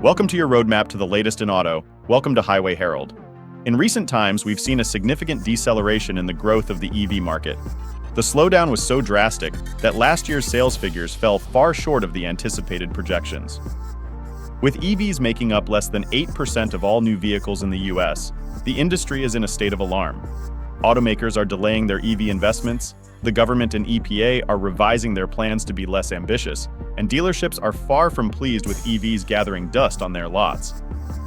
Welcome to your roadmap to the latest in auto. Welcome to Highway Herald. In recent times, we've seen a significant deceleration in the growth of the EV market. The slowdown was so drastic that last year's sales figures fell far short of the anticipated projections. With EVs making up less than 8% of all new vehicles in the US, the industry is in a state of alarm. Automakers are delaying their EV investments, the government and EPA are revising their plans to be less ambitious, and dealerships are far from pleased with EVs gathering dust on their lots.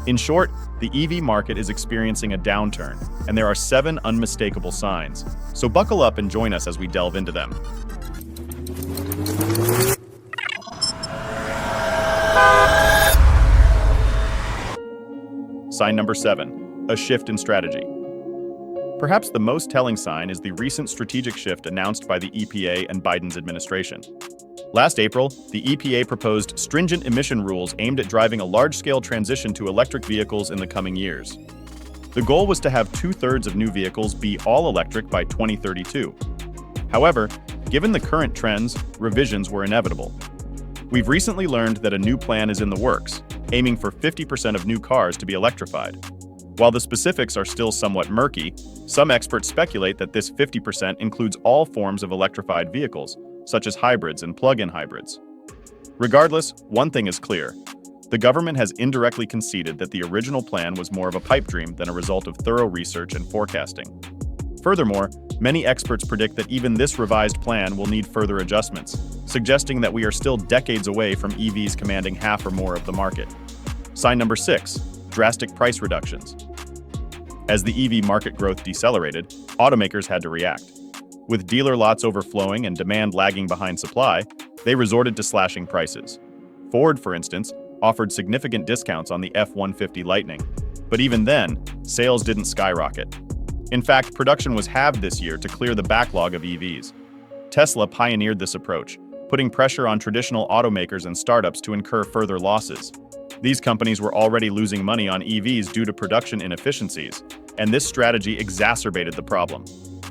In short, the EV market is experiencing a downturn, and there are 7 unmistakable signs. So buckle up and join us as we delve into them. Sign number 7, a shift in strategy. Perhaps the most telling sign is the recent strategic shift announced by the EPA and Biden's administration. Last April, the EPA proposed stringent emission rules aimed at driving a large-scale transition to electric vehicles in the coming years. The goal was to have 2/3 of new vehicles be all-electric by 2032. However, given the current trends, revisions were inevitable. We've recently learned that a new plan is in the works, aiming for 50% of new cars to be electrified. While the specifics are still somewhat murky, some experts speculate that this 50% includes all forms of electrified vehicles, such as hybrids and plug-in hybrids. Regardless, one thing is clear. The government has indirectly conceded that the original plan was more of a pipe dream than a result of thorough research and forecasting. Furthermore, many experts predict that even this revised plan will need further adjustments, suggesting that we are still decades away from EVs commanding half or more of the market. Sign number 6, drastic price reductions. As the EV market growth decelerated, automakers had to react. With dealer lots overflowing and demand lagging behind supply, they resorted to slashing prices. Ford, for instance, offered significant discounts on the F-150 Lightning, but even then, sales didn't skyrocket. In fact, production was halved this year to clear the backlog of EVs. Tesla pioneered this approach, putting pressure on traditional automakers and startups to incur further losses. These companies were already losing money on EVs due to production inefficiencies, and this strategy exacerbated the problem.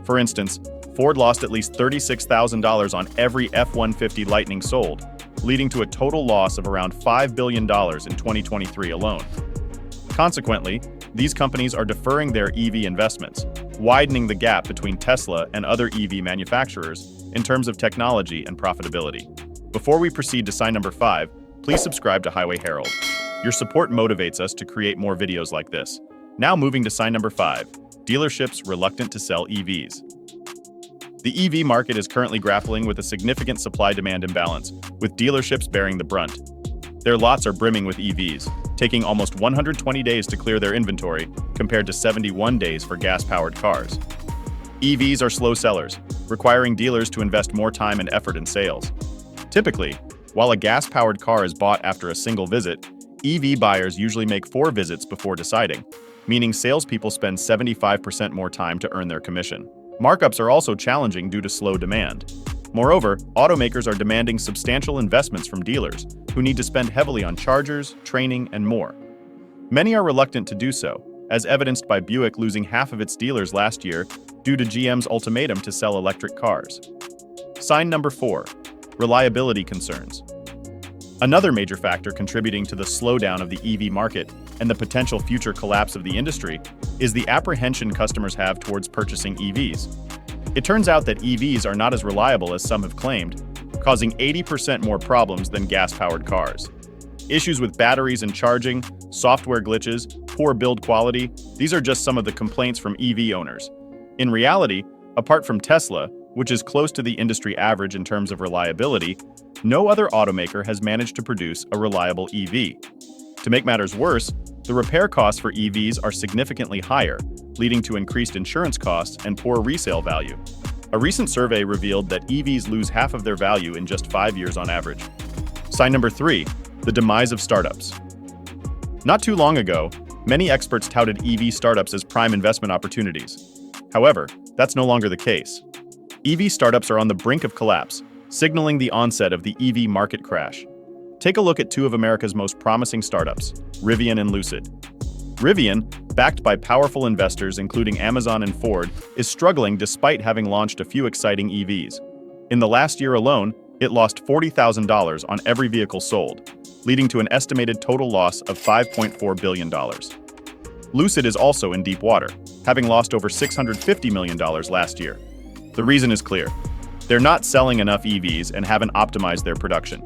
For instance, Ford lost at least $36,000 on every F-150 Lightning sold, leading to a total loss of around $5 billion in 2023 alone. Consequently, these companies are deferring their EV investments, widening the gap between Tesla and other EV manufacturers in terms of technology and profitability. Before we proceed to sign number 5, please subscribe to Highway Herald. Your support motivates us to create more videos like this. Now moving to sign number 5, dealerships reluctant to sell EVs. The EV market is currently grappling with a significant supply-demand imbalance, with dealerships bearing the brunt. Their lots are brimming with EVs, taking almost 120 days to clear their inventory, compared to 71 days for gas-powered cars. EVs are slow sellers, requiring dealers to invest more time and effort in sales. Typically, while a gas-powered car is bought after a single visit, EV buyers usually make 4 visits before deciding, meaning salespeople spend 75% more time to earn their commission. Markups are also challenging due to slow demand. Moreover, automakers are demanding substantial investments from dealers, who need to spend heavily on chargers, training, and more. Many are reluctant to do so, as evidenced by Buick losing half of its dealers last year due to GM's ultimatum to sell electric cars. Sign number 4, reliability concerns. Another major factor contributing to the slowdown of the EV market and the potential future collapse of the industry is the apprehension customers have towards purchasing EVs. It turns out that EVs are not as reliable as some have claimed, causing 80% more problems than gas-powered cars. Issues with batteries and charging, software glitches, poor build quality, these are just some of the complaints from EV owners. In reality, apart from Tesla, which is close to the industry average in terms of reliability, no other automaker has managed to produce a reliable EV. To make matters worse, the repair costs for EVs are significantly higher, leading to increased insurance costs and poor resale value. A recent survey revealed that EVs lose half of their value in just 5 years on average. Sign number 3, the demise of startups. Not too long ago, many experts touted EV startups as prime investment opportunities. However, that's no longer the case. EV startups are on the brink of collapse, signaling the onset of the EV market crash. Take a look at 2 of America's most promising startups, Rivian and Lucid. Rivian, backed by powerful investors including Amazon and Ford, is struggling despite having launched a few exciting EVs. In the last year alone, it lost $40,000 on every vehicle sold. leading to an estimated total loss of $5.4 billion. Lucid is also in deep water, having lost over $650 million last year. The reason is clear. They're not selling enough EVs and haven't optimized their production.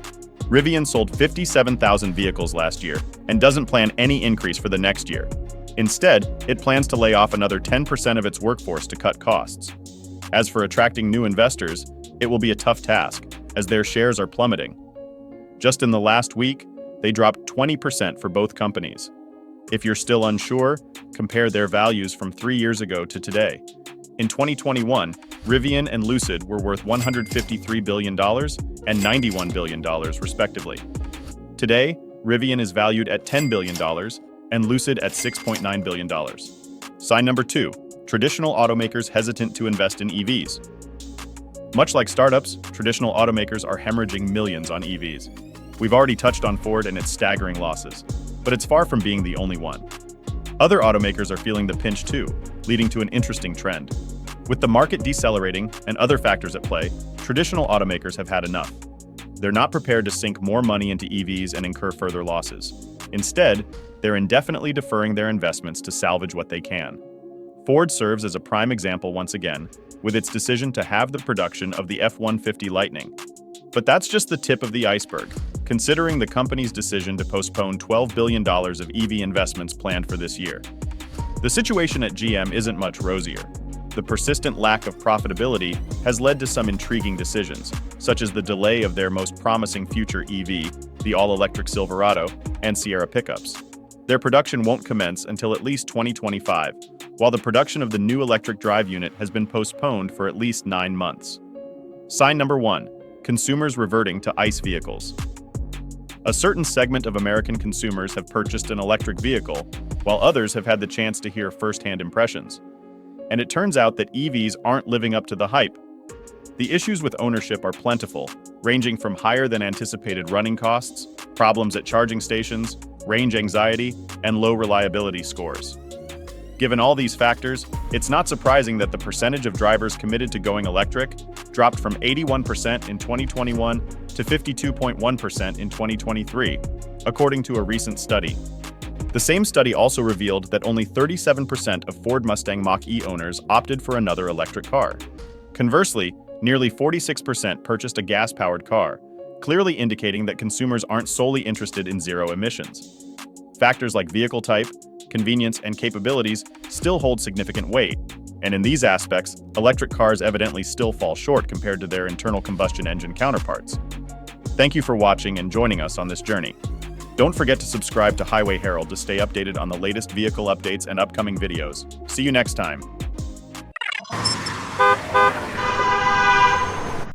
Rivian sold 57,000 vehicles last year and doesn't plan any increase for the next year. Instead, it plans to lay off another 10% of its workforce to cut costs. As for attracting new investors, it will be a tough task, as their shares are plummeting. Just in the last week, they dropped 20% for both companies. If you're still unsure, compare their values from 3 years ago to today. In 2021, Rivian and Lucid were worth $153 billion and $91 billion, respectively. Today, Rivian is valued at $10 billion and Lucid at $6.9 billion. Sign number 2, traditional automakers hesitant to invest in EVs. Much like startups, traditional automakers are hemorrhaging millions on EVs. We've already touched on Ford and its staggering losses, but it's far from being the only one. Other automakers are feeling the pinch too, leading to an interesting trend. With the market decelerating and other factors at play, traditional automakers have had enough. They're not prepared to sink more money into EVs and incur further losses. Instead, they're indefinitely deferring their investments to salvage what they can. Ford serves as a prime example once again, with its decision to halve the production of the F-150 Lightning. But that's just the tip of the iceberg, considering the company's decision to postpone $12 billion of EV investments planned for this year. The situation at GM isn't much rosier. The persistent lack of profitability has led to some intriguing decisions, such as the delay of their most promising future EV, the all-electric Silverado, and Sierra pickups. Their production won't commence until at least 2025, while the production of the new electric drive unit has been postponed for at least 9 months. Sign number 1, consumers reverting to ICE vehicles. A certain segment of American consumers have purchased an electric vehicle, while others have had the chance to hear first-hand impressions. And it turns out that EVs aren't living up to the hype. The issues with ownership are plentiful, ranging from higher than anticipated running costs, problems at charging stations, range anxiety, and low reliability scores. Given all these factors, it's not surprising that the percentage of drivers committed to going electric dropped from 81% in 2021 to 52.1% in 2023, according to a recent study. The same study also revealed that only 37% of Ford Mustang Mach-E owners opted for another electric car. Conversely, nearly 46% purchased a gas-powered car, clearly indicating that consumers aren't solely interested in zero emissions. Factors like vehicle type, convenience, and capabilities still hold significant weight, and in these aspects, electric cars evidently still fall short compared to their internal combustion engine counterparts. Thank you for watching and joining us on this journey. Don't forget to subscribe to Highway Herald to stay updated on the latest vehicle updates and upcoming videos. See you next time.